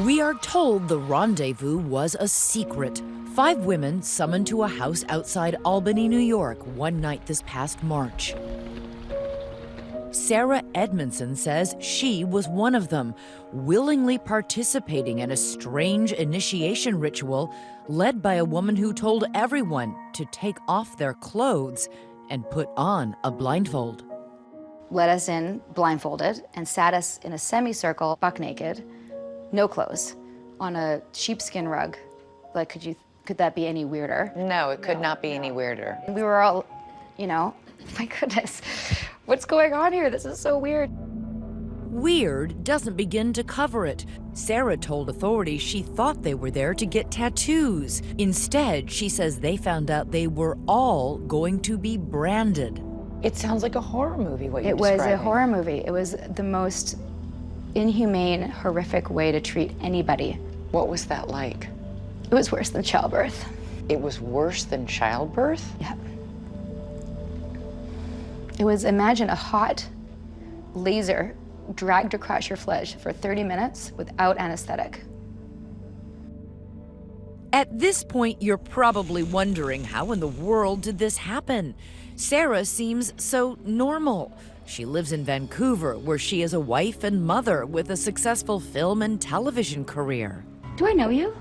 We are told the rendezvous was a secret. 5 women summoned to a house outside Albany, New York, one night this past March. Sarah Edmondson says she was one of them, willingly participating in a strange initiation ritual led by a woman who told everyone to take off their clothes and put on a blindfold. Let us in blindfolded and sat us in a semicircle, buck naked, no clothes, on a sheepskin rug. Like, could that be any weirder? No, it could not be any weirder. We were all, my goodness, what's going on here? This is so weird. Weird doesn't begin to cover it. Sarah told authorities she thought they were there to get tattoos. Instead, she says they found out they were all going to be branded. It sounds like a horror movie, what you're It was describing. a horror movie. It was the most inhumane, horrific way to treat anybody. What was that like? It was worse than childbirth. It was worse than childbirth? Yeah. It was, imagine a hot laser dragged across your flesh for 30 minutes without anesthetic. At this point, you're probably wondering, how in the world did this happen? Sarah seems so normal. She lives in Vancouver, where she is a wife and mother with a successful film and television career. Do I know you?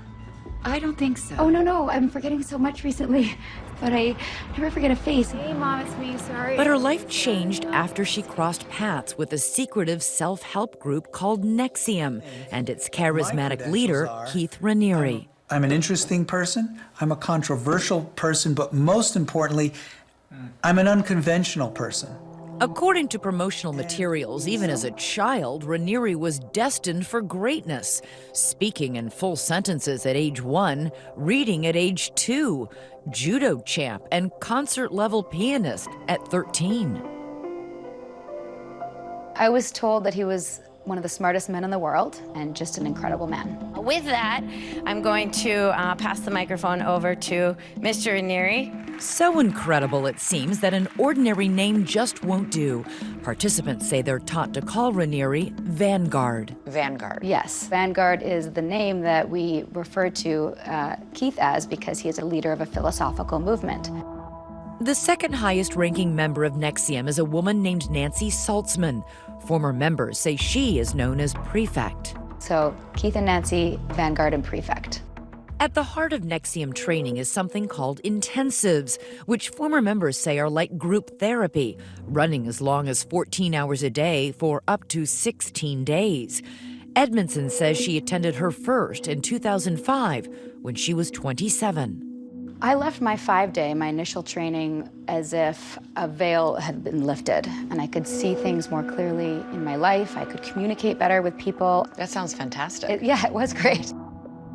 I don't think so. Oh, no, I'm forgetting so much recently, but I never forget a face. Hey, Mom, it's me, sorry. But her life changed after she crossed paths with a secretive self-help group called NXIVM and its charismatic leader, Keith Raniere. I'm an interesting person, I'm a controversial person, but most importantly, I'm an unconventional person. According to promotional materials, even as a child, Raniere was destined for greatness. Speaking in full sentences at age 1, reading at age 2, judo champ and concert-level pianist at 13. I was told that he was one of the smartest men in the world and just an incredible man. With that, I'm going to pass the microphone over to Mr. Raniere. So incredible, it seems, that an ordinary name just won't do. Participants say they're taught to call Raniere Vanguard. Vanguard. Yes, Vanguard is the name that we refer to Keith as because he is a leader of a philosophical movement. The second highest ranking member of NXIVM is a woman named Nancy Saltzman. Former members say she is known as Prefect. So Keith and Nancy, Vanguard and Prefect. At the heart of NXIVM training is something called intensives, which former members say are like group therapy, running as long as 14 hours a day for up to 16 days. Edmondson says she attended her first in 2005 when she was 27. I left my 5-day, my initial training, as if a veil had been lifted and I could see things more clearly in my life. I could communicate better with people. That sounds fantastic. Yeah, it was great.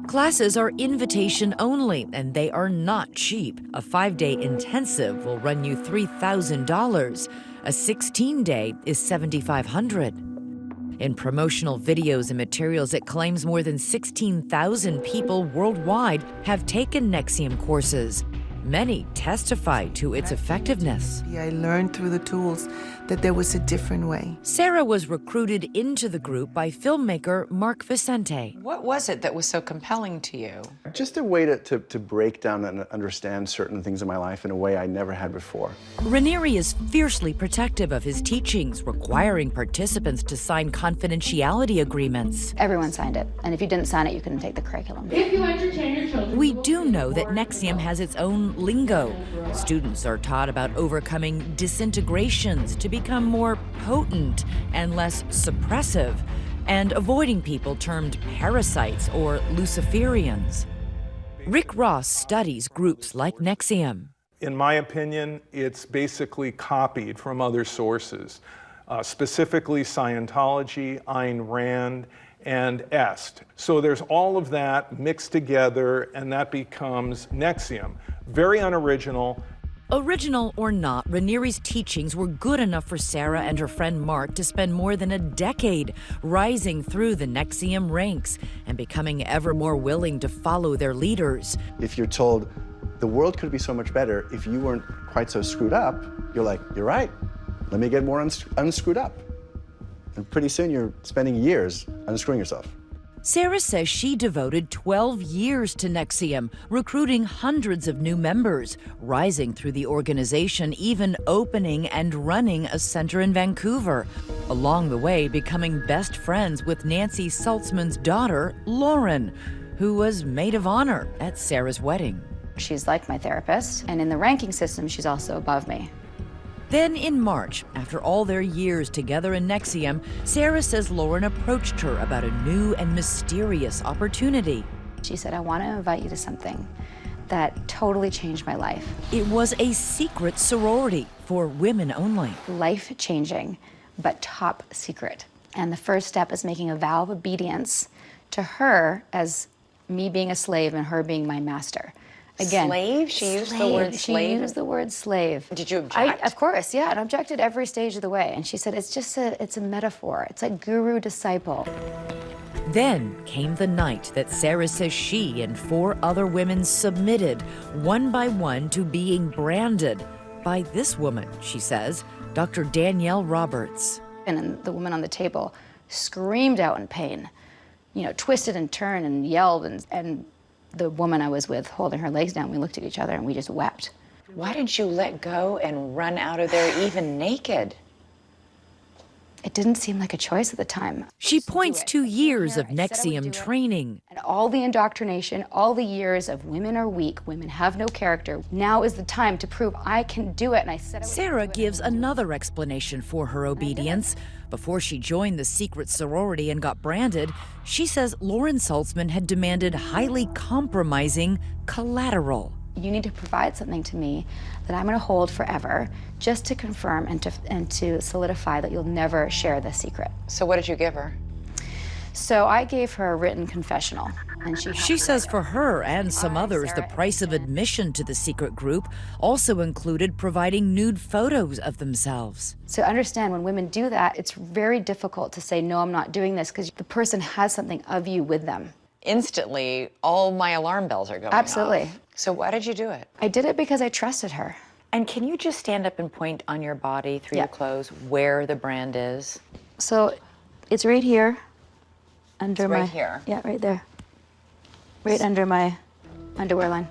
Classes are invitation only, and they are not cheap. A 5-day intensive will run you $3,000. A 16-day is $7,500. In promotional videos and materials, it claims more than 16,000 people worldwide have taken NXIVM courses. Many testify to its effectiveness. I learned through the tools that there was a different way. Sarah was recruited into the group by filmmaker Mark Vicente. What was it that was so compelling to you? Just a way to break down and understand certain things in my life in a way I never had before. Raniere is fiercely protective of his teachings, requiring participants to sign confidentiality agreements. Everyone signed it, and if you didn't sign it, you couldn't take the curriculum. If you entertain your children... We do know that NXIVM has its own lingo. Students are taught about overcoming disintegrations to become more potent and less suppressive, and avoiding people termed parasites or Luciferians. Rick Ross studies groups like NXIVM. In my opinion, it's basically copied from other sources, specifically Scientology, Ayn Rand, and Est. So there's all of that mixed together, and that becomes NXIVM. Very unoriginal. Original or not, Raniere's teachings were good enough for Sarah and her friend Mark to spend more than a decade rising through the NXIVM ranks and becoming ever more willing to follow their leaders. If you're told the world could be so much better if you weren't quite so screwed up, you're like, you're right, let me get more unscrewed up. And pretty soon you're spending years unscrewing yourself. Sarah says she devoted 12 years to NXIVM, recruiting hundreds of new members, rising through the organization, even opening and running a center in Vancouver. Along the way, becoming best friends with Nancy Saltzman's daughter, Lauren, who was maid of honor at Sarah's wedding. She's like my therapist, and in the ranking system, she's also above me. Then in March, after all their years together in NXIVM, Sarah says Lauren approached her about a new and mysterious opportunity. She said, I want to invite you to something that totally changed my life. It was a secret sorority for women only. Life-changing, but top secret. And the first step is making a vow of obedience to her as me being a slave and her being my master. Again, Slave? She used the word slave? She used the word slave. Did you object? Of course, yeah, and objected every stage of the way. And she said, it's a metaphor. It's like guru-disciple. Then came the night that Sarah says she and 4 other women submitted, one by one, to being branded by this woman, she says, Dr. Danielle Roberts. And then the woman on the table screamed out in pain, twisted and turned and yelled, and the woman I was with holding her legs down, we looked at each other and we just wept. Why did you let go and run out of there even naked? It didn't seem like a choice at the time. She points to years of NXIVM training. And all the indoctrination, all the years of women are weak, women have no character. Now is the time to prove I can do it. And I said I would Sarah gives another explanation for her obedience. Before she joined the secret sorority and got branded, she says Lauren Saltzman had demanded highly compromising collateral. You need to provide something to me that I'm going to hold forever, just to confirm and to solidify that you'll never share this secret. So what did you give her? So I gave her a written confessional. And she says for her and some others, the price of admission to the secret group also included providing nude photos of themselves. So understand, when women do that, it's very difficult to say, no, I'm not doing this, because the person has something of you with them. Instantly, all my alarm bells are going Absolutely. off. So why did you do it? I did it because I trusted her. And can you just stand up and point on your body through your clothes where the brand is? So it's right here. Under right here? Yeah, right there. Right under my underwear line.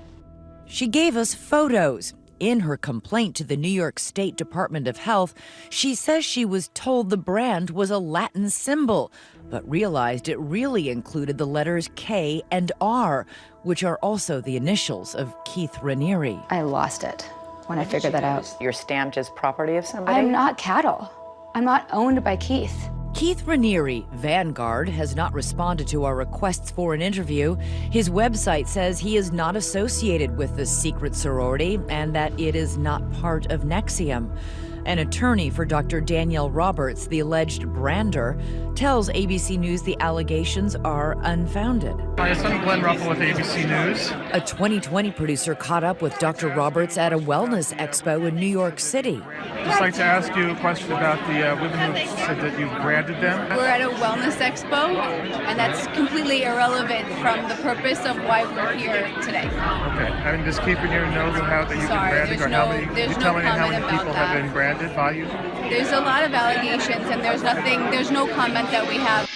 She gave us photos. In her complaint to the New York State Department of Health, she says she was told the brand was a Latin symbol, but realized it really included the letters K and R, which are also the initials of Keith Raniere. I lost it when I figured that out. You're stamped as property of somebody? I'm not cattle. I'm not owned by Keith. Keith Raniere, Vanguard, has not responded to our requests for an interview. His website says he is not associated with the secret sorority and that it is not part of NXIVM. An attorney for Dr. Danielle Roberts, the alleged brander, tells ABC News the allegations are unfounded. Hi, I'm Glenn Ruffle with ABC News. A 2020 producer caught up with Dr. Roberts at a wellness expo in New York City. I'd just like to ask you a question about the women who said that you branded them. We're at a wellness expo, and that's completely irrelevant from the purpose of why we're here today. Okay, I mean, does Keith Raniere know how that you've been branded, or how many? Can you tell me how many people have been branded by you? There's a lot of allegations, and there's no comment that we have.